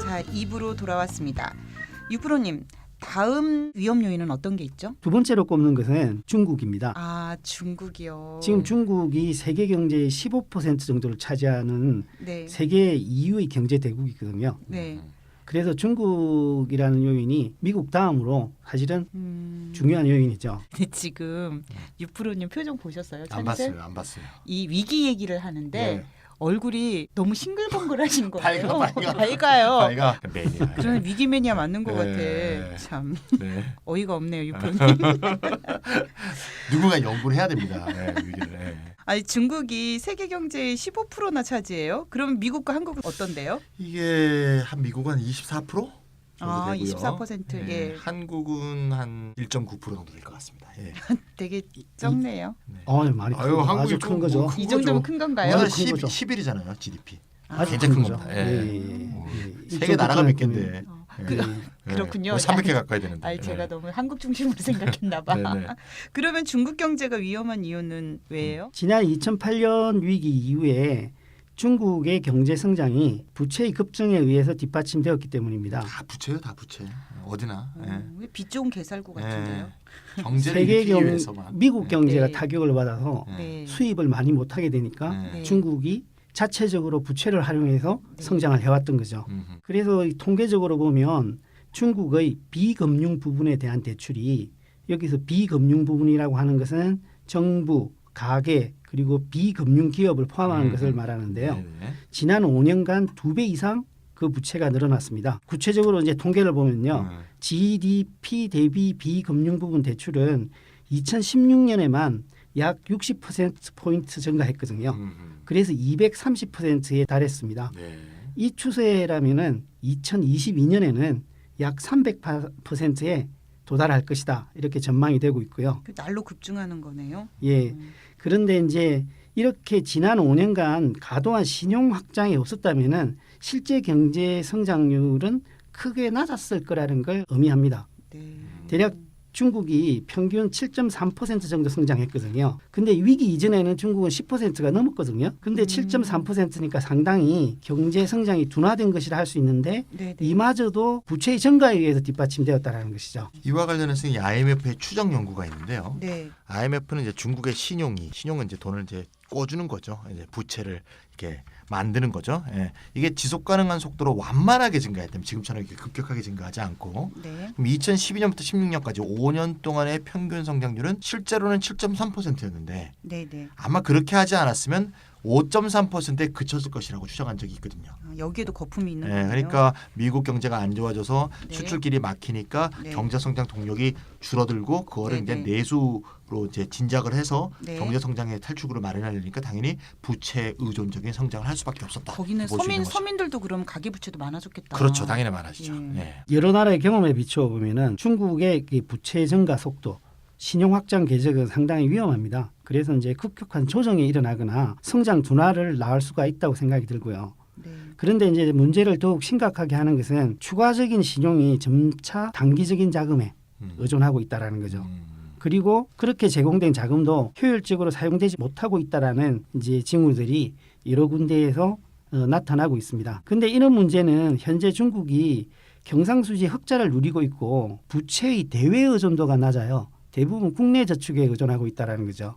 자, 2부로 돌아왔습니다. 유프로님, 다음 위험 요인은 어떤 게 있죠? 두 번째로 꼽는 것은 중국입니다. 아, 중국이요. 지금 중국이 세계 경제의 15% 정도를 차지하는 네. 세계 2위의 경제 대국이거든요. 네. 그래서 중국이라는 요인이 미국 다음으로 사실은 중요한 요인이죠. 근데 지금 유프로님 표정 보셨어요? 안 봤어요. 안 봤어요. 이 위기 얘기를 하는데 네. 얼굴이 너무 싱글벙글하신 거예요. 밝아요. 밝아요. 매니아. 그런 위기 매니아 맞는 것 네. 같아. 참 네. 어이가 없네요, 유프로님. 누군가 연구를 해야 됩니다. 네, 위기를. 네. 아니 중국이 세계 경제의 15%나 차지해요? 그럼 미국과 한국은 어떤데요? 이게 한 미국은 24% 정도 아, 되고요. 24%. 예. 한국은 한 1.9% 정도 될 것 같습니다. 예. 되게 적네요. 많이 큰 아유, 거, 한국이 아주 좀 큰 거죠. 뭐 큰 이 정도면 거죠. 큰 건가요? 워낙 우리가 큰 거죠. 11이잖아요, GDP. 아주 굉장히 큰 큰 거죠. 겁니다. 예. 세계 세계 나라가 몇 개인데. 그렇군요. 300개 가까이 되는데. 아니 제가 너무 한국 중심으로 생각했나 봐. 네네. 그러면 중국 경제가 위험한 이유는 왜예요? 지난 2008년 위기 이후에 중국의 경제 성장이 부채의 급증에 의해서 뒷받침되었기 때문입니다. 다 부채요, 다 부채. 어디나. 예. 빚 좋은 개살구 같은데요. 경제를 세계 일으키기 위해서만. 미국 경제가 네. 타격을 받아서 네. 수입을 많이 못하게 되니까 네. 중국이 자체적으로 부채를 활용해서 네. 성장을 해왔던 거죠. 그래서 이 통계적으로 보면 중국의 비금융 부분에 대한 대출이 여기서 비금융 부분이라고 하는 것은 정부, 가계 그리고 비금융 기업을 포함하는 것을 말하는데요. 네네. 지난 5년간 2배 이상 그 부채가 늘어났습니다. 구체적으로 이제 통계를 보면요. GDP 대비 비금융 부분 대출은 2016년에만 약 60%포인트 증가했거든요. 그래서 230%에 달했습니다. 네. 이 추세라면은 2022년에는 약 300%에 도달할 것이다. 이렇게 전망이 되고 있고요. 그 날로 급증하는 거네요. 예. 그런데 이제 이렇게 지난 5년간 과도한 신용 확장이 없었다면은 실제 경제 성장률은 크게 낮았을 거라는 걸 의미합니다. 네. 대략 중국이 평균 7.3% 정도 성장했거든요. 근데 위기 이전에는 중국은 10%가 넘었거든요. 근데 7.3%니까 상당히 경제 성장이 둔화된 것이라 할 수 있는데 네, 네. 이마저도 부채의 증가에 의해서 뒷받침되었다는 것이죠. 이와 관련해서 이 IMF의 추정 연구가 있는데요. 네. IMF는 이제 중국의 신용은 이제 돈을 이제 꿔주는 거죠. 이제 부채를 이렇게 만드는 거죠. 예. 이게 지속 가능한 속도로 완만하게 증가했다면 지금처럼 이렇게 급격하게 증가하지 않고 네. 그럼 2012년부터 16년까지 5년 동안의 평균 성장률은 실제로는 7.3%였는데 네, 네. 아마 그렇게 하지 않았으면 5.3%에 그쳤을 것이라고 추정한 적이 있거든요. 여기에도 거품이 있는 네, 거예요. 그러니까 미국 경제가 안 좋아져서 네. 수출길이 막히니까 네. 경제 성장 동력이 줄어들고 그거를 네, 이제 네. 내수로 이제 진작을 해서 네. 경제 성장의 탈출구를 마련하려니까 당연히 부채 의존적인 성장을 할 수밖에 없었다. 거기는 볼수 있는 거죠. 서민들도 그럼 가계 부채도 많아졌겠다. 그렇죠, 당연히 많아지죠. 예. 예. 여러 나라의 경험에 비추어 보면은 중국의 이 부채 증가 속도, 신용 확장 계획은 상당히 위험합니다. 그래서 이제 급격한 조정이 일어나거나 성장 둔화를 낳을 수가 있다고 생각이 들고요. 네. 그런데 이제 문제를 더욱 심각하게 하는 것은 추가적인 신용이 점차 단기적인 자금에 의존하고 있다라는 거죠. 그리고 그렇게 제공된 자금도 효율적으로 사용되지 못하고 있다라는 이제 징후들이 여러 군데에서 나타나고 있습니다. 근데 이런 문제는 현재 중국이 경상수지 흑자를 누리고 있고 부채의 대외 의존도가 낮아요. 대부분 국내 저축에 의존하고 있다라는 거죠.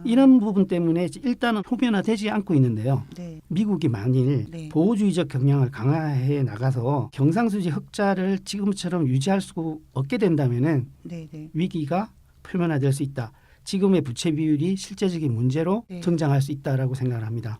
이런 부분 때문에 일단은 표면화되지 않고 있는데요. 네. 미국이 만일 네. 보호주의적 경향을 강화해 나가서 경상수지 흑자를 지금처럼 유지할 수 없게 된다면은 네, 네. 위기가 표면화될 수 있다. 지금의 부채 비율이 실제적인 문제로 네. 등장할 수 있다라고 생각을 합니다.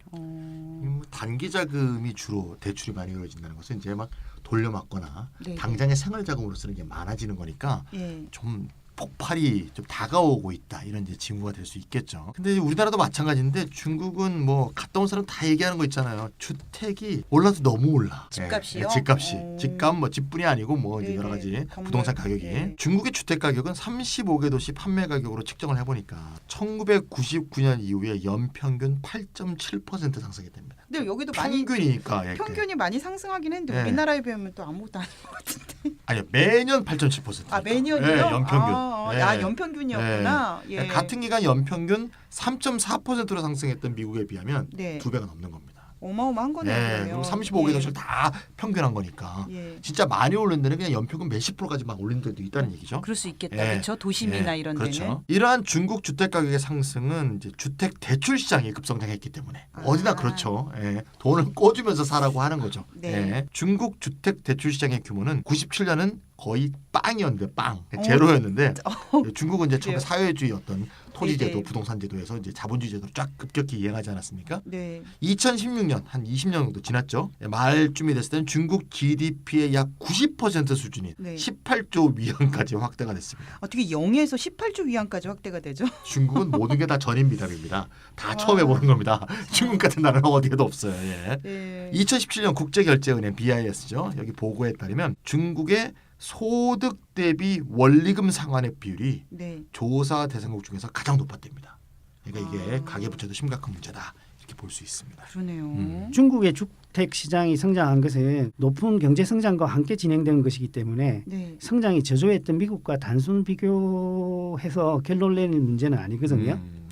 단기 자금이 주로 대출이 많이 이루어진다는 것은 이제 막 돌려막거나 네. 당장의 생활 자금으로 쓰는 게 많아지는 거니까 예. 좀 폭발이 좀 다가오고 있다 이런 이제 징후가 될 수 있겠죠. 근데 우리나라도 마찬가지인데 중국은 뭐 갔다 온 사람 다 얘기하는 거 있잖아요. 주택이 올라도 너무 올라. 집값이요? 집값이. 오. 집값 뭐 집뿐이 아니고 뭐 이제 네네. 여러 가지 건물. 부동산 가격이. 네. 중국의 주택 가격은 35개 도시 판매 가격으로 측정을 해보니까 1999년 이후에 연평균 8.7% 상승했답니다. 근데 여기도 많이 평균이니까 이렇게. 평균이 많이 상승하긴 했는데 네. 우리나라에 비하면 또 아무것도 아닌 것 같은데. 아니요 매년 8.7%. 아 매년이요? 네, 연평균. 아 연평균이었구나. 예. 같은 기간 연평균 3.4%로 상승했던 미국에 비하면 네. 2배가 넘는 겁니다. 어마어마한 거네요. 네, 그러면. 그리고 35개 도시를 다 평균한 거니까 예. 진짜 많이 오른 데는 그냥 연평균 몇십 프로까지 막 올린 데도 있다는 얘기죠. 그럴 수 있겠다. 예. 그렇죠. 도심이나 예, 이런 그렇죠. 데는. 이러한 중국 주택 가격의 상승은 이제 주택 대출 시장이 급성장했기 때문에 아. 어디나 그렇죠. 예, 돈을 꿔주면서 사라고 하는 거죠. 네. 예, 중국 주택 대출 시장의 규모는 97년은 거의 빵이었는데 빵 어. 제로였는데 어. 중국은 이제 처음에 그래요? 사회주의 어떤 토지제도, 네네. 부동산제도에서 이제 자본주의 제도를 쫙 급격히 이행하지 않았습니까? 네. 2016년 한 20년 정도 지났죠. 말쯤이 됐을 때는 중국 GDP의 약 90% 수준인 네. 18조 위안까지 확대가 됐습니다. 어떻게 0에서 18조 위안까지 확대가 되죠? 중국은 모든 게 다 전인미답입니다. 다 아. 처음 해보는 겁니다. 중국 같은 나라는 어디에도 없어요. 예. 네. 2017년 국제결제은행 BIS죠. 여기 보고에 따르면 중국의 소득 대비 원리금 상환의 비율이 네. 조사 대상국 중에서 가장 높았답니다. 그러니까 이게 아. 가계부채도 심각한 문제다 이렇게 볼 수 있습니다. 그러네요. 중국의 주택 시장이 성장한 것은 높은 경제 성장과 함께 진행된 것이기 때문에 네. 성장이 저조했던 미국과 단순 비교해서 결론 내는 문제는 아니거든요. 네.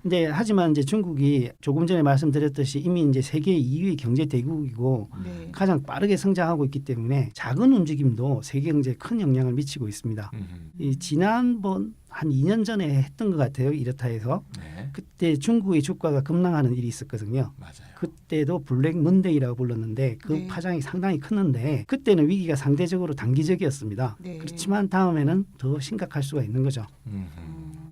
근데 하지만 이제 중국이 조금 전에 말씀드렸듯이 이미 이제 세계 2위 경제 대국이고 네. 가장 빠르게 성장하고 있기 때문에 작은 움직임도 세계 경제에 큰 영향을 미치고 있습니다. 이 지난번 한 2년 전에 했던 것 같아요. 이렇다 해서 네. 그때 중국의 주가가 급락하는 일이 있었거든요. 맞아요. 그때도 블랙 먼데이라고 불렀는데 그 네. 파장이 상당히 컸는데 그때는 위기가 상대적으로 단기적이었습니다. 네. 그렇지만 다음에는 더 심각할 수가 있는 거죠.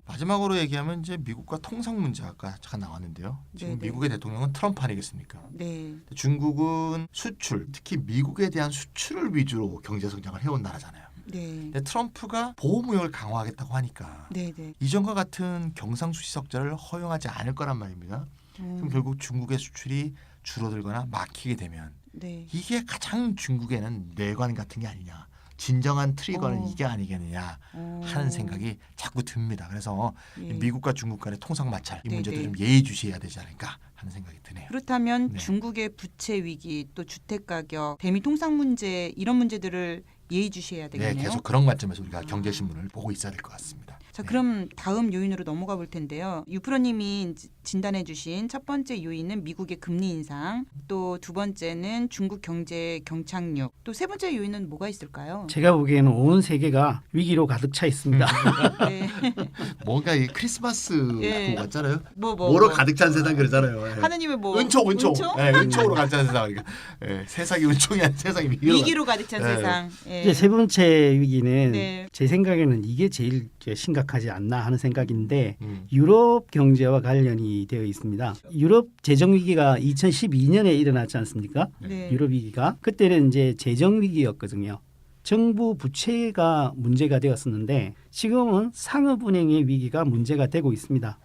마지막으로 얘기하면 이제 미국과 통상 문제가 아까 잠깐 나왔는데요. 지금 네네. 미국의 대통령은 트럼프 아니겠습니까? 네. 중국은 수출, 특히 미국에 대한 수출을 위주로 경제 성장을 해온 나라잖아요. 네. 근데 트럼프가 보호무역을 강화하겠다고 하니까 네. 네. 이전과 같은 경상수지 적자를 허용하지 않을 거란 말입니다. 그럼 결국 중국의 수출이 줄어들거나 막히게 되면 네. 이게 가장 중국에는 뇌관 같은 게 아니냐. 진정한 트리거는 어. 이게 아니겠느냐 하는 생각이 자꾸 듭니다. 그래서 예. 미국과 중국 간의 통상 마찰 이 네네. 문제도 좀 예의주시해야 되지 않을까 하는 생각이 드네요. 그렇다면 네. 중국의 부채 위기 또 주택 가격, 대미 통상 문제 이런 문제들을 예의주시해야 네, 되겠네요. 계속 그런 관점에서 우리가 경제신문을 보고 있어야 될 것 같습니다. 자, 네. 그럼 다음 요인으로 넘어가 볼 텐데요. 유프로님이 진단해 주신 첫 번째 요인은 미국의 금리 인상, 또 두 번째는 중국 경제 경착륙, 또 세 번째 요인은 뭐가 있을까요? 제가 보기에는 온 세계가 위기로 가득 차 있습니다. 네. 뭔가 이 크리스마스 예. 그거 같잖아요. 뭐 뭐로 가득 찬 세상 그러잖아요. 예. 하느님의 뭐 은총. 은총? 예, 은총으로 가득 찬 세상. 그러니까 예, 세상이 은총이 아닌 세상이 위기로 가득 찬 네. 세상. 예. 이제 세 번째 위기는 네. 제 생각에는 이게 제일 심각하지 않나 하는 생각인데 음. 유럽 경제와 관련이 되어 있습니다. 유럽 재정 위기가 2012년에 일어났지 않습니까? 네. 유럽 위기가 그때는 이제 재정 위기였거든요. 정부 부채가 문제가 되었었는데 지금은 상업은행의 위기가 문제가 되고 있습니다.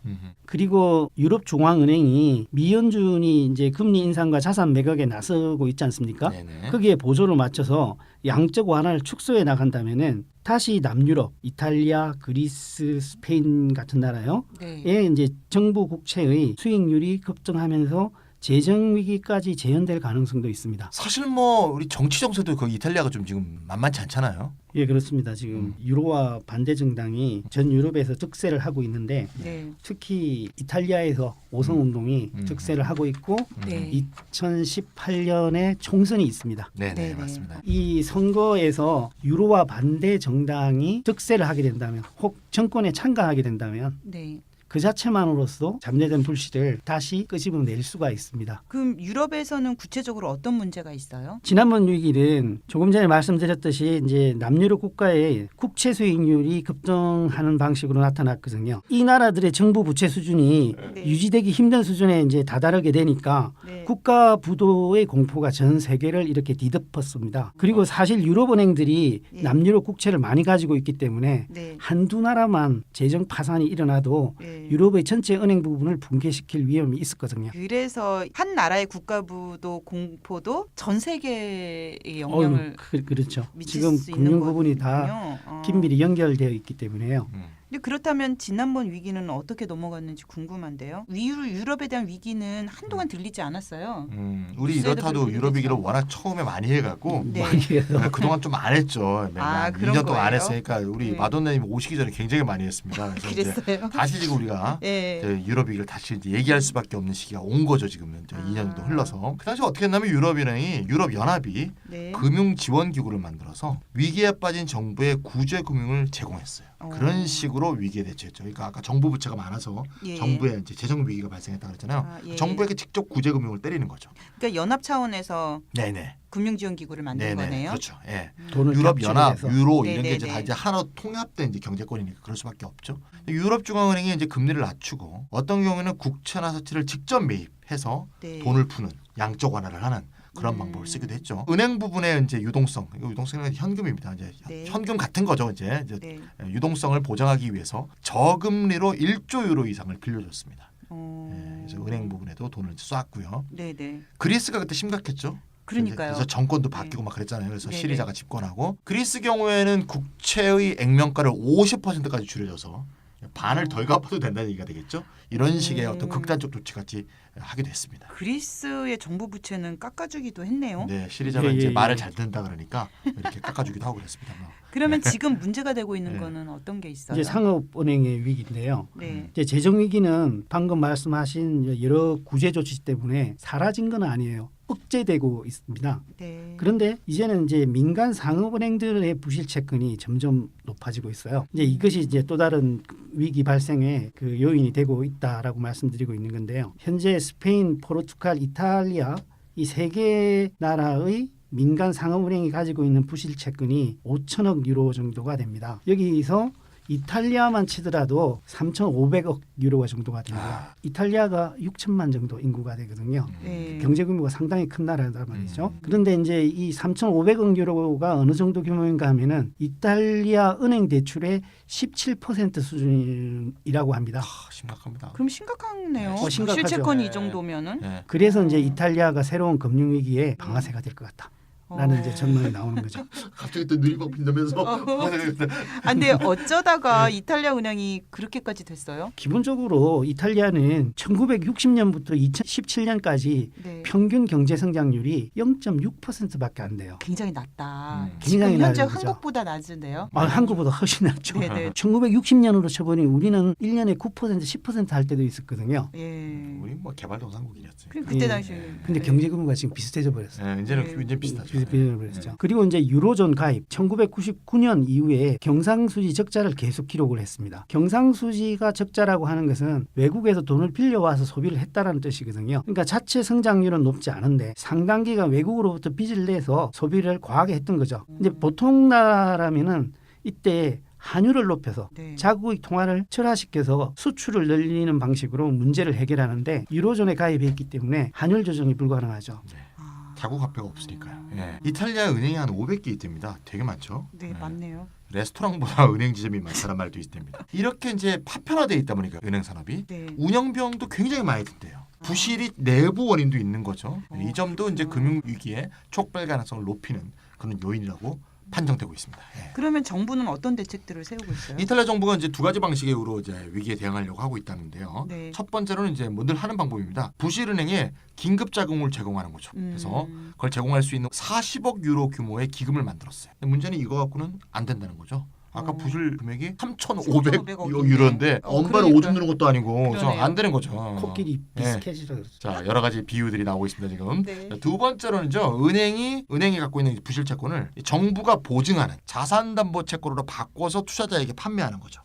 그리고 유럽 중앙은행이 미연준이 이제 금리 인상과 자산 매각에 나서고 있지 않습니까? 네네. 거기에 보조를 맞춰서 양적 완화를 축소해 나간다면은 다시 남유럽, 이탈리아, 그리스, 스페인 같은 나라요. 네. 에 이제 정부 국채의 수익률이 급등하면서 재정 위기까지 재현될 가능성도 있습니다. 사실 뭐 우리 정치 정세도 그 이탈리아가 좀 지금 만만치 않잖아요. 예, 그렇습니다. 지금 유로화 반대 정당이 전 유럽에서 득세를 하고 있는데 네. 특히 이탈리아에서 오성 운동이 득세를 하고 있고 네. 2018년에 총선이 있습니다. 네네 네네. 맞습니다. 이 선거에서 유로화 반대 정당이 득세를 하게 된다면 혹 정권에 참가하게 된다면 네. 그 자체만으로도 잠재된 불씨를 다시 끄집어낼 수가 있습니다. 그럼 유럽에서는 구체적으로 어떤 문제가 있어요? 지난번 위기는 조금 전에 말씀드렸듯이 이제 남유럽 국가의 국채 수익률이 급등하는 방식으로 나타났거든요. 이 나라들의 정부 부채 수준이 네. 유지되기 힘든 수준에 이제 다다르게 되니까 네. 국가 부도의 공포가 전 세계를 이렇게 뒤덮었습니다. 그리고 사실 유럽은행들이 예. 남유럽 국채를 많이 가지고 있기 때문에 네. 한두 나라만 재정 파산이 일어나도 네. 유럽의 전체 은행 부분을 붕괴시킬 위험이 있었거든요. 그래서 한 나라의 국가부도 공포도 전 세계에 영향을 그렇죠. 미칠 지금 수 있는 금융 부분이 다 거군요. 긴밀히 연결되어 있기 때문에요. 근데 그렇다면 지난번 위기는 어떻게 넘어갔는지 궁금한데요. 유럽에 대한 위기는 한동안 들리지 않았어요. 우리 뉴스에도 이렇다도 별로 유럽 위기를 들리지 워낙 처음에 많이 해갖고 네. 많이 해서 그동안 좀 안 했죠. 아, 매년 그런 2년 동안 안 거예요? 했으니까 우리 네. 마돈나님 오시기 전에 굉장히 많이 했습니다. 그래서 이제 그랬어요. 다시 지금 우리가 예. 이제 유럽 위기를 다시 이제 얘기할 수밖에 없는 시기가 온 거죠. 지금은 이제 2년 정도 흘러서 그 당시 어떻게 했냐면 유럽은행이 유럽 연합이 네. 금융 지원 기구를 만들어서 위기에 빠진 정부의 구제 금융을 제공했어요. 그런 식으로 위기에 대처했죠. 그러니까 아까 정부 부채가 많아서 예. 정부에 이제 재정 위기가 발생했다 그랬잖아요. 아, 예. 정부에게 직접 구제 금융을 때리는 거죠. 그러니까 연합 차원에서 네네. 금융지원기구를 만든 네네. 거네요. 그렇죠. 예. 돈을 유럽 연합, capture해서. 유로 이런 게 네네네. 이제 다 이제 하나로 통합된 이제 경제권이니까 그럴 수밖에 없죠. 유럽 중앙은행이 이제 금리를 낮추고 어떤 경우에는 국채나 사치를 직접 매입해서 네. 돈을 푸는 양적 완화를 하는 그런 방법을 쓰기도 했죠. 은행 부분의 이제 유동성, 이거 유동성은 현금입니다. 이제 네. 현금 같은 거죠. 이제 네. 유동성을 보장하기 위해서 저금리로 1조 유로 이상을 빌려줬습니다. 어... 그래서 은행 부분에도 돈을 쐈고요. 네네. 그리스가 그때 심각했죠. 그러니까요. 그래서 정권도 바뀌고 막 그랬잖아요. 그래서 네네. 시리자가 집권하고 그리스 경우에는 국채의 액면가를 50%까지 줄여줘서 반을 덜 갚아도 된다는 얘기가 되겠죠. 이런 식의 어떤 극단적 조치같이 하기도 했습니다. 그리스의 정부 부채는 깎아주기도 했네요. 네, 시리자가 예, 이제 예, 말을 예. 잘 듣는다 그러니까 이렇게 깎아주기도 하고 그랬습니다. 뭐. 그러면 지금 문제가 되고 있는 네. 거는 어떤 게 있어요? 이제 상업은행의 위기인데요. 네. 이제 재정 위기는 방금 말씀하신 여러 구제 조치 때문에 사라진 건 아니에요. 억제되고 있습니다. 네. 그런데 이제는 이제 민간 상업은행들의 부실 채권이 점점 높아지고 있어요. 이제 이것이 이제 또 다른 위기 발생의 그 요인이 되고 있다라고 말씀드리고 있는 건데요. 현재 스페인, 포르투갈, 이탈리아 이 세 개 나라의 민간 상업은행이 가지고 있는 부실 채권이 5천억 유로 정도가 됩니다. 여기서 이탈리아만 치더라도 3,500억 유로 정도가 됩니다. 이탈리아가 6천만 정도 인구가 되거든요. 네. 경제 규모가 상당히 큰 나라란 말이죠. 그런데 이제 이 3,500억 유로가 어느 정도 규모인가 하면은 이탈리아 은행 대출의 17% 수준이라고 합니다. 심각합니다. 그럼 심각하네요. 심각하죠. 실채권이 네. 이 정도면은. 네. 그래서 이제 이탈리아가 새로운 금융 위기의 방아쇠가 될 것 같다. 라는 이제 전망이 나오는 거죠. 갑자기 또 눈이 막 빈다면서. 아, 근데 어쩌다가 이탈리아 은행이 그렇게까지 됐어요? 기본적으로 이탈리아는 1960년부터 2017년까지 네. 평균 경제 성장률이 0.6%밖에 안 돼요. 굉장히 낮다. 굉장히 지금 현재 낮은 거죠. 한국보다 낮은데요? 한국보다 훨씬 낮죠. 네네. 1960년으로 쳐보니 우리는 1년에 9%, 10%할 때도 있었거든요. 예. 우리 뭐 개발도상국이었지. 그때 예. 당시. 근데 경제 규모가 지금 비슷해져 버렸어요. 네, 이제는 네. 이제 비슷하죠. 비슷해져 버렸죠. 그리고 이제 유로존 가입 1999년 이후에 경상수지 적자를 계속 기록을 했습니다. 경상수지가 적자라고 하는 것은 외국에서 돈을 빌려와서 소비를 했다라는 뜻이거든요. 그러니까 자체 성장률은 높지 않은데 상당 기간 외국으로부터 빚을 내서 소비를 과하게 했던 거죠. 이제 보통 나라면은 이때 환율을 높여서 네. 자국의 통화를 철화시켜서 수출을 늘리는 방식으로 문제를 해결하는데 유로존에 가입했기 때문에 환율 조정이 불가능하죠. 아. 자국 화폐가 없으니까요. 예. 이탈리아 은행이 한 500개 있답니다. 되게 많죠. 네, 예. 맞네요. 레스토랑보다 은행 지점이 많다는 말도 있답니다. 이렇게 이제 파편화되어 있다 보니까 은행 산업이 네. 운영 비용도 굉장히 많이 든대요. 부실이 내부 원인도 있는 거죠. 이 점도 이제 금융 위기의 촉발 가능성을 높이는 그런 요인이라고 판정되고 있습니다. 예. 그러면 정부는 어떤 대책들을 세우고 있어요? 이탈리아 정부가 이제 두 가지 방식으로 이제 위기에 대응하려고 하고 있다는데요. 네. 첫 번째로는 이제 늘 하는 방법입니다. 부실은행에 긴급 자금을 제공하는 거죠. 그래서 그걸 제공할 수 있는 40억 유로 규모의 기금을 만들었어요. 근데 문제는 이거 갖고는 안 된다는 거죠. 아까 부실 금액이 3,500 유로인데 엄발을 그러니까요. 오줌 누는 것도 아니고 그래서 그러네요. 안 되는 거죠. 코끼리 예. 비스켓이라고 그러죠. 자, 여러 가지 비유들이 나오고 있습니다 지금. 네. 자, 두 번째로는요, 은행이 갖고 있는 부실 채권을 정부가 보증하는 자산담보 채권으로 바꿔서 투자자에게 판매하는 거죠.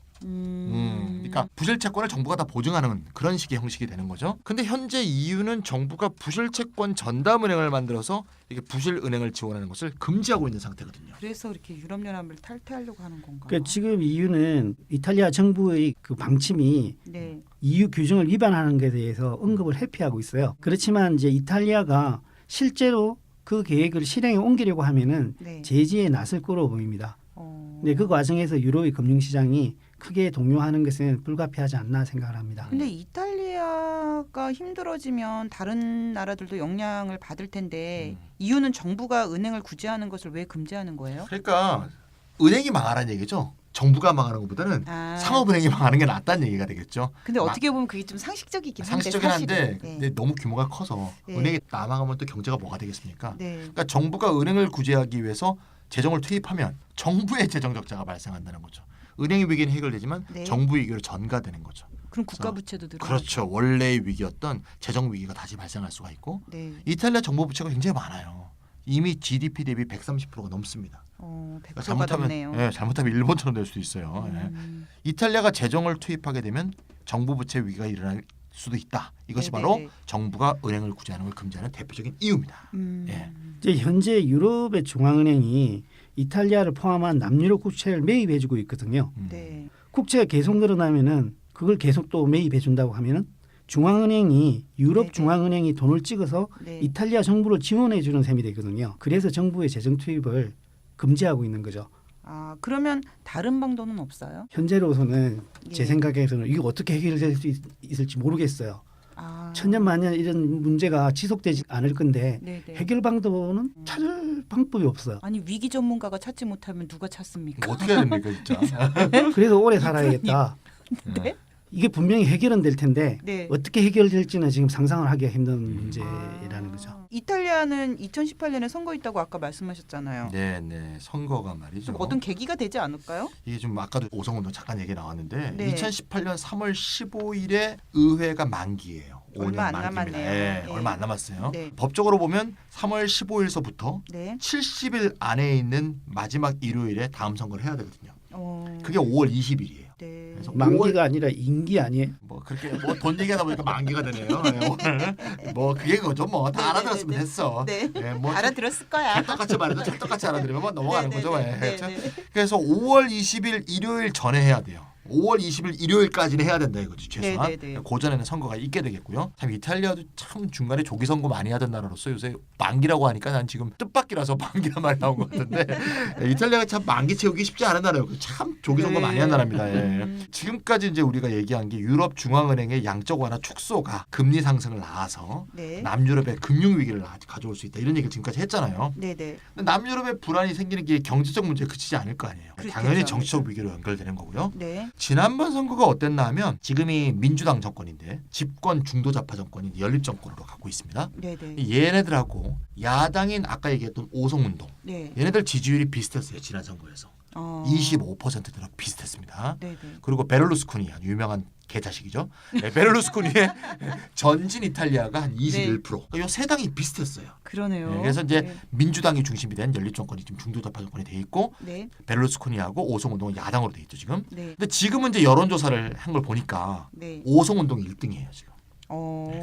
그러니까 부실 채권을 정부가 다 보증하는 그런 식의 형식이 되는 거죠. 근데 현재 EU는 정부가 부실 채권 전담 은행을 만들어서 이게 부실 은행을 지원하는 것을 금지하고 있는 상태거든요. 그래서 이렇게 유럽연합을 탈퇴하려고 하는 건가요? 그러니까 지금 EU는 이탈리아 정부의 그 방침이 네. EU 규정을 위반하는 것에 대해서 언급을 회피하고 있어요. 그렇지만 이제 이탈리아가 실제로 그 계획을 실행에 옮기려고 하면은 네. 제지에 나설 거로 보입니다. 근데 그 과정에서 유로의 금융시장이 크게 동요하는 것은 불가피하지 않나 생각을 합니다. 근데 이탈리아가 힘들어지면 다른 나라들도 영향을 받을 텐데 이유는 정부가 은행을 구제하는 것을 왜 금지하는 거예요? 그러니까 은행이 망하라는 얘기죠. 정부가 망하는 것보다는 아, 상업은행이 망하는 게 낫다는 얘기가 되겠죠. 근데 어떻게 보면 그게 좀 상식적이긴 한데 상식적이긴 한데 사실은. 근데 너무 규모가 커서 네. 은행이 남아가면 또 경제가 뭐가 되겠습니까? 네. 그러니까 정부가 은행을 구제하기 위해서 재정을 투입하면 정부의 재정 적자가 발생한다는 거죠. 은행의 위기는 해결되지만 네. 정부 위기로 전가되는 거죠. 그럼 국가 부채도 늘어. 그렇죠. 원래의 위기였던 재정 위기가 다시 발생할 수가 있고 네. 이탈리아 정부 부채가 굉장히 많아요. 이미 GDP 대비 130%가 넘습니다. 100%가 잘못하면 넘네요. 잘못하면 일본처럼 될 수도 있어요. 예. 이탈리아가 재정을 투입하게 되면 정부 부채 위기가 일어날 수도 있다. 이것이 네네네. 바로 정부가 은행을 구제하는 걸 금지하는 대표적인 이유입니다. 예. 이제 현재 유럽의 중앙은행이 이탈리아를 포함한 남유럽 국채를 매입해주고 있거든요. 네. 국채가 계속 늘어나면은 그걸 계속 또 매입해준다고 하면은 중앙은행이 유럽 네네. 중앙은행이 돈을 찍어서 네. 이탈리아 정부를 지원해주는 셈이 되거든요. 그래서 정부의 재정 투입을 금지하고 있는 거죠. 아, 그러면 다른 방도는 없어요? 현재로서는 제 예. 생각에서는 이게 어떻게 해결될 수 있을지 모르겠어요. 아. 천년만년 이런 문제가 지속되지 않을 건데 네네. 해결 방도는 찾을 방법이 없어요. 아니 위기 전문가가 찾지 못하면 누가 찾습니까? 뭐 어떻게 해야 됩니까 진짜? 그래서 오래 살아야겠다. 네? 이게 분명히 해결은 될 텐데 네. 어떻게 해결될지는 지금 상상을 하기가 힘든 문제라는 거죠. 이탈리아는 2018년에 선거 있다고 아까 말씀하셨잖아요. 네, 선거가 말이죠. 좀 어떤 계기가 되지 않을까요? 이게 좀 아까도 오성운동 잠깐 얘기 나왔는데 네. 2018년 3월 15일에 의회가 만기예요. 얼마 5년 안 만기입니다. 남았네요. 예, 네. 얼마 안 남았어요. 네. 법적으로 보면 3월 15일서부터 네. 70일 안에 있는 마지막 일요일에 다음 선거를 해야 되거든요. 그게 5월 20일이에요. 네. 그래서 만기가 아니라 임기 아니에요? 뭐 그렇게 뭐 돈 얘기하다 보니까 만기가 되네요. 네, 오늘 뭐 그게 그거죠. 뭐 다 네, 알아들었으면 네, 네. 됐어. 네. 예, 뭐 알아들었을 거야. 찰떡같이 말해도 찰떡같이 알아들으면 뭐 넘어가는 네, 거죠. 네, 예. 네, 자, 네, 네. 그래서 5월 20일 일요일 전에 해야 돼요. 5월 20일 일요일까지는 해야 된다 이거죠. 최소한. 네, 네, 네. 고전에는 선거가 있게 되겠고요. 참 이탈리아도 참 중간에 조기 선거 많이 하던 나라로서 요새 만기라고 하니까 난 지금 뜻밖이라서 만기란 말이 나온 것 같은데 이탈리아가 참 만기 채우기 쉽지 않은 나라예요. 참 조기 선거 네. 많이 한 나라입니다. 예. 지금까지 이제 우리가 얘기한 게 유럽 중앙은행의 양적 완화 축소가 금리 상승을 낳아서 네. 남유럽의 금융 위기를 가져올 수 있다 이런 얘기를 지금까지 했잖아요. 네, 네. 근데 남유럽의 불안이 생기는 게 경제적 문제에 그치지 않을 거 아니에요. 그렇겠죠. 당연히 정치적 위기로 연결되는 거고요. 네. 지난번 선거가 어땠나 하면 지금이 민주당 정권인데 집권 중도좌파 정권인 연립 정권으로 가고 있습니다. 네, 네. 얘네들하고 야당인 아까 얘기했던 오송운동 네. 얘네들 지지율이 비슷했어요. 지난 선거에서 25%대로 비슷했습니다. 네, 네. 그리고 베를루스코니 아주 유명한 개자식이죠. 네, 베를루스코니의 전진 이탈리아가 한 21%. 그러니까 이 세 당이 비슷했어요. 그러네요. 네, 그래서 이제 네. 민주당이 중심이 된 연립 정권이 지금 중도좌파 정권이 돼 있고 네. 베를루스코니하고 오송운동은 야당으로 돼 있죠 지금. 네. 근데 지금은 이제 여론조사를 한 걸 보니까 네. 오송운동이 1등이에요 지금.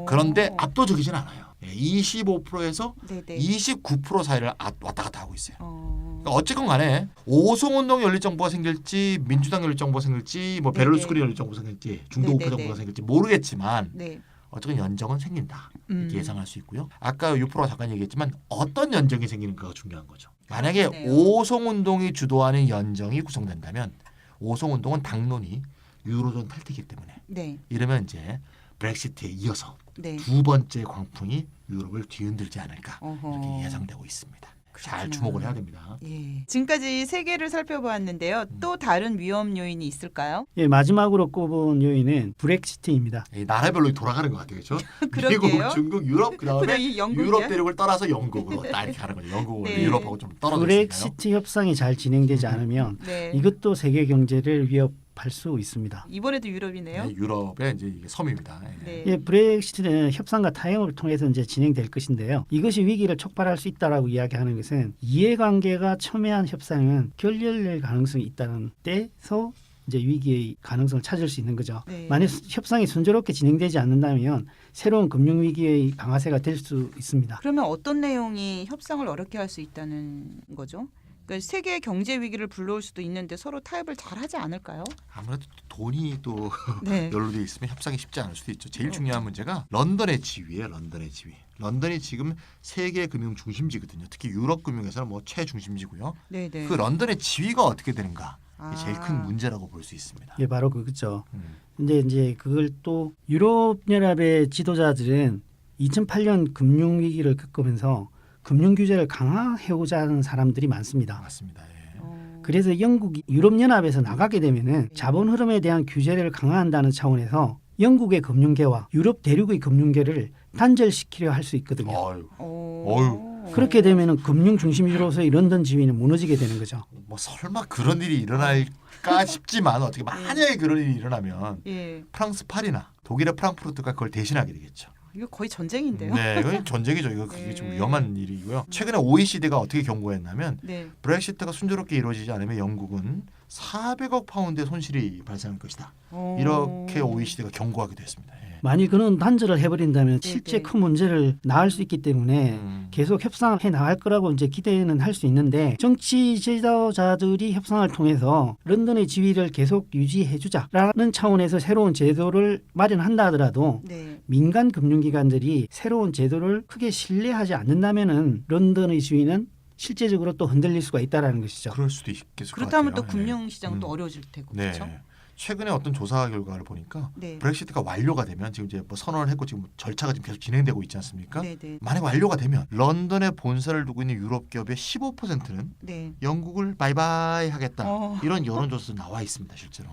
그런데 어. 압도적이진 않아요. 25%에서 네, 네. 29% 사이를 왔다 갔다 하고 있어요. 어. 그러니까 어쨌건 간에 오송운동 연립정부가 생길지 민주당 연립정부가 생길지 뭐 네네. 베를루스코니 연립정부가 생길지 중도우파 네네네. 정부가 생길지 모르겠지만 네. 어쨌든 연정은 생긴다 이렇게 음. 예상할 수 있고요. 아까 유프로가 잠깐 얘기했지만 어떤 연정이 생기는가가 중요한 거죠. 만약에 그렇네요. 오송운동이 주도하는 연정이 구성된다면 오송운동은 당론이 유로존 탈퇴이기 때문에 네. 이러면 이제 브렉시트에 이어서 네. 두 번째 광풍이 유럽을 뒤흔들지 않을까 어허. 이렇게 예상되고 있습니다. 잘 그렇구나. 주목을 해야 됩니다. 예. 지금까지 세 개를 살펴보았는데요. 또 다른 위험 요인이 있을까요? 예, 마지막으로 꼽은 요인은 브렉시트입니다. 이 나라별로 돌아가는 것 같아요, 그렇죠? 그러게요. 미국, 중국, 유럽 그다음에 이 영국이야? 유럽 대륙을 따라서 영국으로 딱 이렇게 가는 거죠. 영국으로 네. 유럽하고 좀 떨어져 있으니까요. 브렉시트 협상이 잘 진행되지 않으면 네. 이것도 세계 경제를 위협할 수 있습니다. 이번에도 유럽이네요. 네, 유럽의 이제 이게 섬입니다. 예. 네. 예, 브렉시트는 협상과 타협을 통해서 이제 진행될 것인데요. 이것이 위기를 촉발할 수 있다라고 이야기하는 것은 이해관계가 첨예한 협상은 결렬될 가능성이 있다는 데서 이제 위기의 가능성을 찾을 수 있는 거죠. 네. 만약 협상이 순조롭게 진행되지 않는다면 새로운 금융 위기의 방아쇠가 될 수 있습니다. 그러면 어떤 내용이 협상을 어렵게 할 수 있다는 거죠? 그러니까 세계 경제 위기를 불러올 수도 있는데 서로 타협을 잘 하지 않을까요? 아무래도 돈이 또 네. 연루돼 있으면 협상이 쉽지 않을 수도 있죠. 제일 중요한 문제가 런던의 지위예요. 런던의 지위. 런던이 지금 세계 금융 중심지거든요. 특히 유럽 금융에서는 뭐 최중심지고요. 네네. 그 런던의 지위가 어떻게 되는가? 이게 제일 큰 아. 문제라고 볼 수 있습니다. 예, 바로 그거죠. 음. 근데 이제 그걸 또 유럽 연합의 지도자들은 2008년 금융 위기를 겪으면서 금융 규제를 강화해오자 하는 사람들이 많습니다. 맞습니다. 예. 그래서 영국이 유럽 연합에서 나가게 되면은 자본 흐름에 대한 규제를 강화한다는 차원에서 영국의 금융계와 유럽 대륙의 금융계를 단절시키려 할 수 있거든요. 어휴, 어휴. 그렇게 되면은 금융 중심지로서의 런던 지위는 무너지게 되는 거죠. 뭐 설마 그런 일이 일어날까 싶지만 어떻게 만약에 그런 일이 일어나면 예. 프랑스 파리나 독일의 프랑크푸르트가 그걸 대신하게 되겠죠. 이거 거의 전쟁인데요. 네, 이건 전쟁이죠. 이거 그게 좀 네. 위험한 일이고요. 최근에 OECD가 어떻게 경고했냐면 네. 브렉시트가 순조롭게 이루어지지 않으면 영국은 400억 파운드의 손실이 발생할 것이다. 어. 이렇게 OECD가 경고하기도 했습니다. 예. 만일 그런 단절을 해버린다면 네, 실제 네. 큰 문제를 낳을 수 있기 때문에 계속 협상을 해 나갈 거라고 이제 기대는 할 수 있는데 정치 지도자들이 협상을 통해서 런던의 지위를 계속 유지해 주자라는 차원에서 새로운 제도를 마련한다 하더라도 네. 민간 금융기관들이 새로운 제도를 크게 신뢰하지 않는다면은 런던의 지위는 실제적으로 또 흔들릴 수가 있다라는 것이죠. 그럴 수도 있겠을 것 그렇다면 같아요. 또 금융 시장은 음. 또 어려워질 테고 네. 그렇죠? 최근에 어떤 조사 결과를 보니까 네. 브렉시트가 완료가 되면 지금 이제 뭐 선언을 했고 지금 절차가 지금 계속 진행되고 있지 않습니까? 네, 네. 만약 완료가 되면 런던에 본사를 두고 있는 유럽 기업의 15%는 네. 영국을 바이바이 하겠다. 어. 이런 여론조사도 나와 있습니다, 실제로.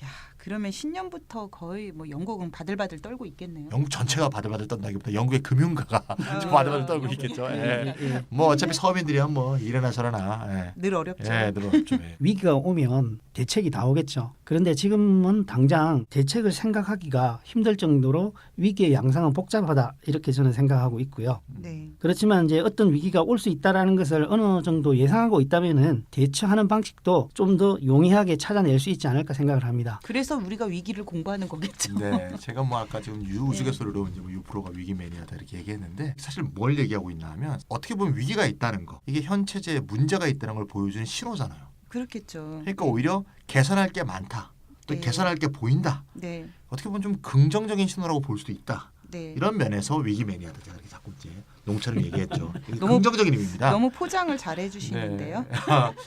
야, 그러면 신년부터 거의 뭐 영국은 바들바들 떨고 있겠네요. 영국 전체가 바들바들 떤다기보다 영국의 금융가가 좀 바들바들 떨고 있겠죠. 예. 예. 뭐 어차피 서민들이야 뭐 이래나 저래나. 예. 늘 어렵죠. 예, 늘어났죠. 예. 위기가 오면 대책이 나오겠죠. 그런데 지금은 당장 대책을 생각하기가 힘들 정도로 위기의 양상은 복잡하다 이렇게 저는 생각하고 있고요. 네. 그렇지만 이제 어떤 위기가 올 수 있다라는 것을 어느 정도 예상하고 있다면은 대처하는 방식도 좀 더 용이하게 찾아낼 수 있지 않을까 생각을 합니다. 그래서 우리가 위기를 공부하는 거겠죠. 네, 제가 뭐 아까 지금 우스갯소리로 이제 뭐 유프로가 위기 매니아다 이렇게 얘기했는데 사실 뭘 얘기하고 있나하면 어떻게 보면 위기가 있다는 거, 이게 현 체제에 문제가 있다는 걸 보여주는 신호잖아요. 그렇겠죠. 그러니까 오히려 개선할 게 많다, 또 네. 개선할 게 보인다. 네. 어떻게 보면 좀 긍정적인 신호라고 볼 수도 있다. 네. 이런 면에서 위기 매니아다 제가 이렇게 자꾸 이제 농처럼 얘기했죠. 이게 너무- 긍정적인 의미입니다. 너무 포장을 잘 해주시는데요. 네.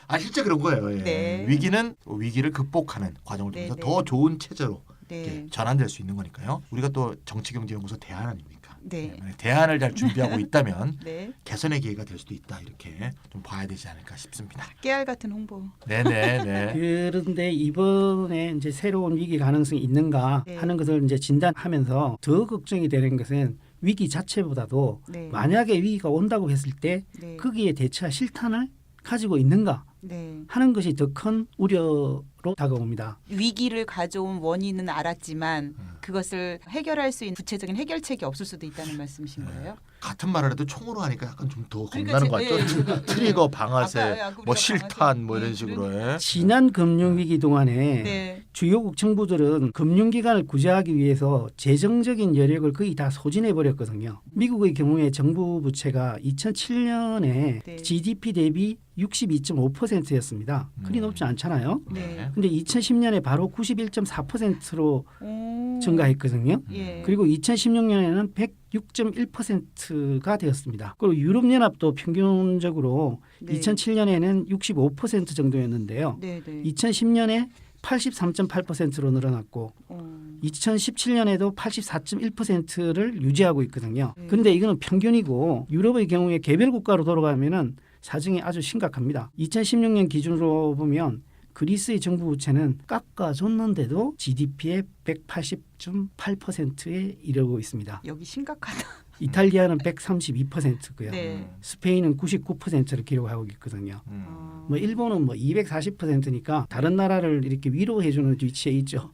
아 실제 그런 거예요. 예. 네. 위기는 위기를 극복하는 과정을 통해서 네, 더 좋은 체제로 네. 이렇게 전환될 수 있는 거니까요. 우리가 또 정치경제연구소 대안 아닙니까? 네. 대안을 잘 준비하고 있다면 네. 개선의 기회가 될 수도 있다 이렇게 좀 봐야 되지 않을까 싶습니다. 깨알 같은 홍보. 네네네. 그런데 이번에 이제 새로운 위기 가능성이 있는가 네. 하는 것을 이제 진단하면서 더 걱정이 되는 것은 위기 자체보다도 네. 만약에 위기가 온다고 했을 때 네. 거기에 대처할 실탄을 가지고 있는가 네. 하는 것이 더 큰 우려로 다가옵니다. 위기를 가져온 원인은 알았지만 그것을 해결할 수 있는 구체적인 해결책이 없을 수도 있다는 말씀이신 거예요? 같은 말을 해도 총으로 하니까 약간 좀 더 그러니까 겁나는 것 제- 같죠? 트리거, 방아쇠, 아까 우리가 뭐 실탄 뭐 이런 방아쇠, 식으로 해. 지난 금융위기 동안에 네. 주요국 정부들은 금융기관을 구제하기 위해서 재정적인 여력을 거의 다 소진해 버렸거든요. 미국의 경우에 정부 부채가 2007년에 네. GDP 대비 62.5%였습니다. 그리 높지 않잖아요. 네. 근데 2010년에 바로 91.4%로 오. 증가했거든요. 예. 그리고 2016년에는 106.1%가 되었습니다. 그리고 유럽연합도 평균적으로 네. 2007년에는 65% 정도였는데요. 네, 네. 2010년에 83.8%로 늘어났고 어. 2017년에도 84.1%를 유지하고 있거든요. 네. 그런데 이거는 평균이고 유럽의 경우에 개별 국가로 돌아가면은 사정이 아주 심각합니다. 2016년 기준으로 보면 그리스의 정부 부채는 깎아줬는데도 GDP의 180.8%에 이르고 있습니다. 여기 심각하다. 이탈리아는 132%고요. 네. 스페인은 99%를 기록하고 있거든요. 어. 뭐 일본은 뭐 240%니까 다른 나라를 이렇게 위로해주는 위치에 있죠.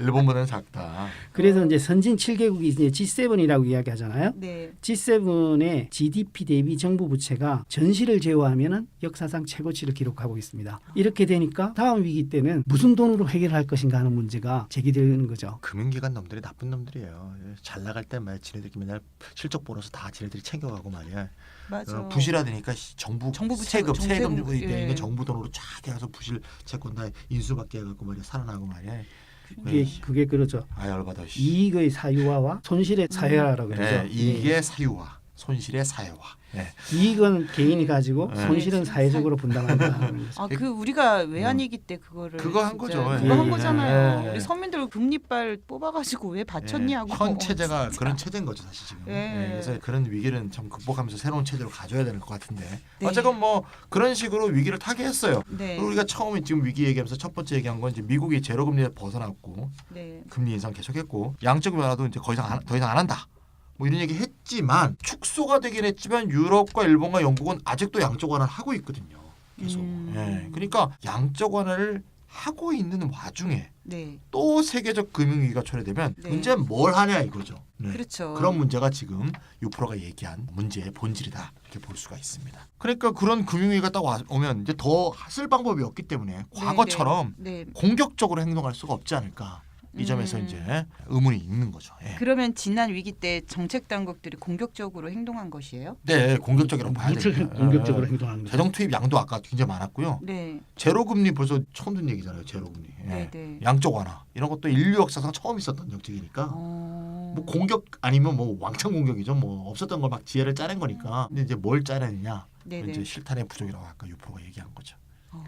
일본보다는 작다. 그래서 이제 선진 7개국이 이제 G7이라고 이야기하잖아요. 네. G7의 GDP 대비 정부 부채가 전시를 제외하면은 역사상 최고치를 기록하고 있습니다. 이렇게 되니까 다음 위기 때는 무슨 돈으로 해결할 것인가 하는 문제가 제기되는 거죠. 금융기관 놈들이 나쁜 놈들이에요. 잘 나갈 때 말이야 지네들끼리 맨날 실적 벌어서 다 지네들이 챙겨가고 말이야. 맞아. 부실하되니까 정부 세금 정세금, 있는 예. 정부 돈으로 쫙 해서 부실 채권 다 인수받게 해갖고 말이야 살아나고 말이야. 그게 그렇죠. 아 열받아. 이익의 사유화와 손실의 사유화라고 그러죠. 네, 이익의 사유화, 손실의 사유화. 네. 이익은 개인이 가지고 네. 손실은 사회적으로 분담한다는 거죠. 아, 그 우리가 외환위기 때 그거를 그거 한 진짜 거죠. 그거 한 예. 거잖아요. 예. 우리 서민들 금리빨 뽑아가지고 왜 받쳤냐고. 현 체제가 진짜. 그런 체제인 거죠 사실 지금. 예. 네, 그래서 그런 위기는 좀 극복하면서 새로운 체제로 가져야 되는 것 같은데. 네. 어쨌건 뭐 그런 식으로 위기를 타개했어요. 네. 그리고 우리가 처음에 지금 위기 얘기하면서 첫 번째 얘기한 건 이제 미국이 제로 금리에 벗어났고 네. 금리 인상 계속했고 양적 완화도 이제 더 이상 안 한다. 뭐 이런 얘기 했지만 축소가 되긴 했지만 유럽과 일본과 영국은 아직도 양적 완화를 하고 있거든요. 계속. 예. 그러니까 양적 완화를 하고 있는 와중에 네. 또 세계적 금융위기가 초래되면 네. 문제는 뭘 하냐 이거죠. 네. 그렇죠. 그런 문제가 지금 유프로가 얘기한 문제의 본질이다 이렇게 볼 수가 있습니다. 그러니까 그런 금융위기가 딱 오면 이제 더 쓸 방법이 없기 때문에 과거처럼 네. 공격적으로 행동할 수가 없지 않을까. 이 점에서 이제 의문이 있는 거죠. 예. 그러면 지난 위기 때 정책 당국들이 공격적으로 행동한 것이에요? 네, 공격적이라고 봐야 무엇을 됩니다. 공격적으로 예. 행동하는 거죠. 재정 투입 양도 아까 굉장히 많았고요. 네. 제로 금리 벌써 처음 듣는 얘기잖아요. 제로 금리. 예. 네, 네. 양적 완화 이런 것도 인류 역사상 처음 있었던 정책이니까 뭐 공격 아니면 뭐 왕창 공격이죠. 뭐 없었던 걸 막 지혜를 짜낸 거니까. 근데 이제 뭘 짜내느냐? 네, 네. 이제 실탄의 부족이라고 아까 유프로가 얘기한 거죠.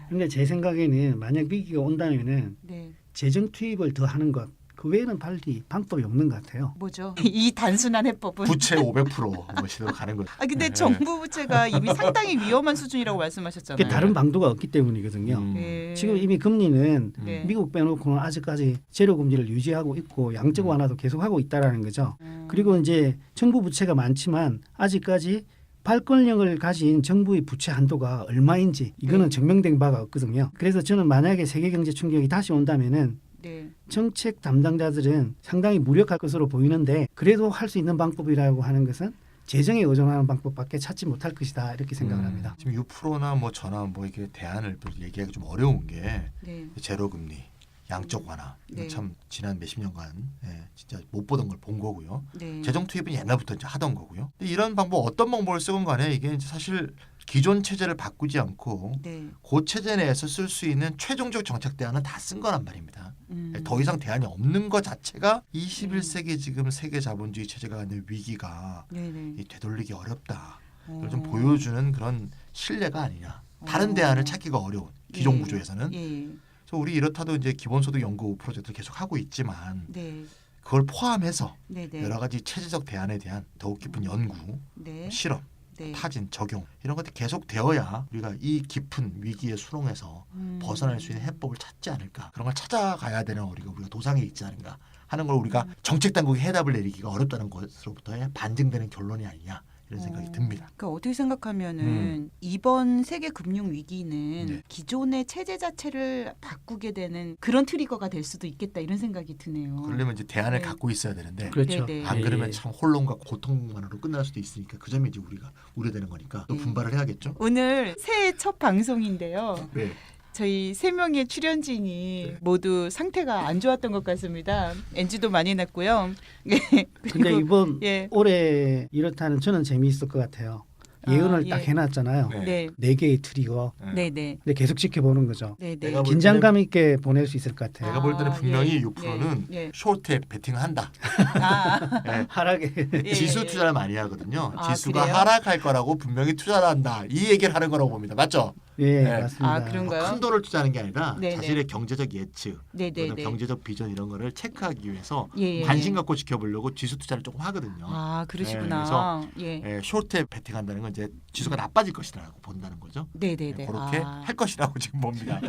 근데 제 생각에는 만약 위기가 온다면은 네. 재정 투입을 더 하는 것 그 외에는 빨리 방법이 없는 것 같아요. 뭐죠? 이 단순한 해법은? 부채 500% 시대로 가는 거죠. 아 근데 네. 정부 부채가 이미 상당히 위험한 수준이라고 말씀하셨잖아요. 그게 다른 방도가 없기 때문이거든요. 네. 지금 이미 금리는 네. 미국 빼놓고는 아직까지 제로 금리를 유지하고 있고 양적 완화도 계속하고 있다라는 거죠. 그리고 이제 정부 부채가 많지만 아직까지 발권력을 가진 정부의 부채 한도가 얼마인지 이거는 증명된 바가 없거든요. 그래서 저는 만약에 세계 경제 충격이 다시 온다면은 네. 정책 담당자들은 상당히 무력할 것으로 보이는데 그래도 할 수 있는 방법이라고 하는 것은 재정에 의존하는 방법밖에 찾지 못할 것이다 이렇게 생각을 합니다. 지금 유프로나 뭐 저나 뭐 이게 대안을 얘기하기 좀 어려운 게 네. 제로 금리, 양적 완화 이거 네. 참 지난 몇십 년간 진짜 못 보던 걸 본 거고요. 네. 재정 투입은 옛날부터 이제 하던 거고요. 근데 이런 방법 어떤 방법을 쓰건 간에 이게 이제 사실 기존 체제를 바꾸지 않고 네. 그 체제 내에서 쓸 수 있는 최종적 정책 대안은 다 쓴 거란 말입니다. 더 이상 대안이 없는 것 자체가 21세기 지금 세계 자본주의 체제가 갖는 위기가 네네. 이 되돌리기 어렵다. 어. 이걸 좀 보여주는 그런 신뢰가 아니냐. 다른 대안을 찾기가 어려운 기존 예. 구조에서는. 예. 그래서 우리 이렇다도 이제 기본소득 연구 프로젝트를 계속 하고 있지만 네. 그걸 포함해서 네네. 여러 가지 체제적 대안에 대한 더욱 깊은 연구, 네. 실험, 네. 타진, 적용 이런 것들이 계속 되어야 우리가 이 깊은 위기의 수렁에서 벗어날 수 있는 해법을 찾지 않을까. 그런 걸 찾아가야 되는 우리가 도상에 있지 않은가 하는 걸 우리가 정책 당국이 해답을 내리기가 어렵다는 것으로부터의 반증되는 결론이 아니냐 이런 생각이 듭니다. 그러니까 어떻게 생각하면은 이번 세계 금융 위기는 네. 기존의 체제 자체를 바꾸게 되는 그런 트리거가 될 수도 있겠다 이런 생각이 드네요. 그러려면 이제 대안을 네. 갖고 있어야 되는데 그렇죠. 네네. 안 예, 그러면 예. 참 혼론과 고통만으로 끝날 수도 있으니까 그 점이 이제 우리가 우려되는 거니까 또 분발을 해야겠죠. 오늘 새해 첫 방송인데요. 네. 저희 3명의 출연진이 모두 상태가 안 좋았던 것 같습니다. NG도 많이 났고요. 예. 근데 이번 예. 올해 이렇다는 저는 재미있을 것 같아요. 예언을 아, 딱 예. 해놨잖아요. 네. 네. 4개의 트리거. 네, 네. 근데 계속 지켜보는 거죠. 네, 네. 내가 볼 긴장감 있게 보낼 수 있을 것 같아요. 내가 볼 때는 분명히 예, 유프로는 예, 예. 쇼트에 베팅을 한다. 아, 예. 하락에 예, 지수 예. 투자를 많이 하거든요. 아, 지수가 그래요? 하락할 거라고 분명히 투자를 한다. 이 얘기를 하는 거라고 봅니다. 맞죠? 예, 네. 맞습니다. 아, 그런가요? 큰 돈을 투자하는 게 아니라 네네. 자신의 경제적 예측, 네, 네, 또는 네. 경제적 비전 이런 거를 체크하기 위해서 예, 예, 관심 예. 갖고 지켜보려고 지수 투자를 조금 하거든요. 아, 그러시구나. 그래서 예. 예, 쇼트에 베팅한다는 건 이제 지수가 나빠질 것이라고 본다는 거죠. 네, 네, 네. 그렇게 아. 할 것이라고 지금 봅니다.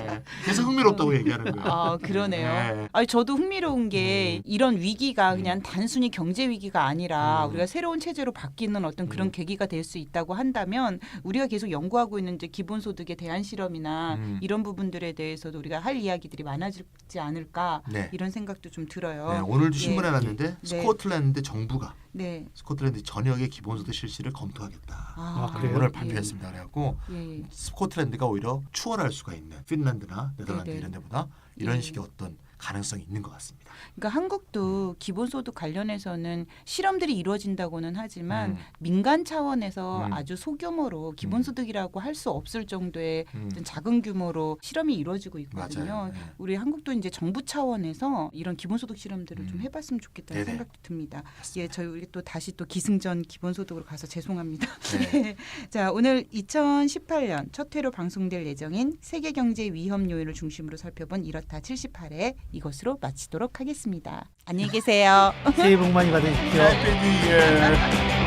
예, 그래서 흥미롭다고 얘기하는 거예요. 아, 그러네요. 예. 아니, 저도 흥미로운 게 이런 위기가 그냥 단순히 경제 위기가 아니라 우리가 새로운 체제로 바뀌는 어떤 그런 계기가 될 수 있다고 한다면 우리가 계속 연구하고 추진하고 있는 이제 기본소득에 대한 실험이나 이런 부분들에 대해서도 우리가 할 이야기들이 많아지지 않을까 네. 이런 생각도 좀 들어요. 네, 오늘도 신문에 예. 났는데 네. 스코틀랜드 정부가 네. 스코틀랜드 전역의 기본소득 실시를 검토하겠다. 아, 그래요? 오늘 예. 발표했습니다. 그래갖고 예. 스코틀랜드가 오히려 추월할 수가 있는 핀란드나 네덜란드 네네. 이런 데보다 이런 예. 식의 어떤 가능성이 있는 것 같습니다. 그러니까 한국도 기본소득 관련해서는 실험들이 이루어진다고는 하지만 음. 민간 차원에서 음. 아주 소규모로 기본소득이라고 할 수 없을 정도의 음. 어떤 작은 규모로 실험이 이루어지고 있거든요. 맞아요. 네. 우리 한국도 이제 정부 차원에서 이런 기본소득 실험들을 좀 음. 해봤으면 좋겠다는 네네. 생각도 듭니다. 맞습니다. 예, 저희 우리 또 다시 또 기승전 기본소득으로 가서 죄송합니다. 네. 자, 오늘 2018년 첫 회로 방송될 예정인 세계경제 위험 요인을 중심으로 살펴본 이렇다 78회 이것으로 마치도록 하겠습니다. 안녕히 계세요. 새해 복 많이 받으십시오. Happy New Year.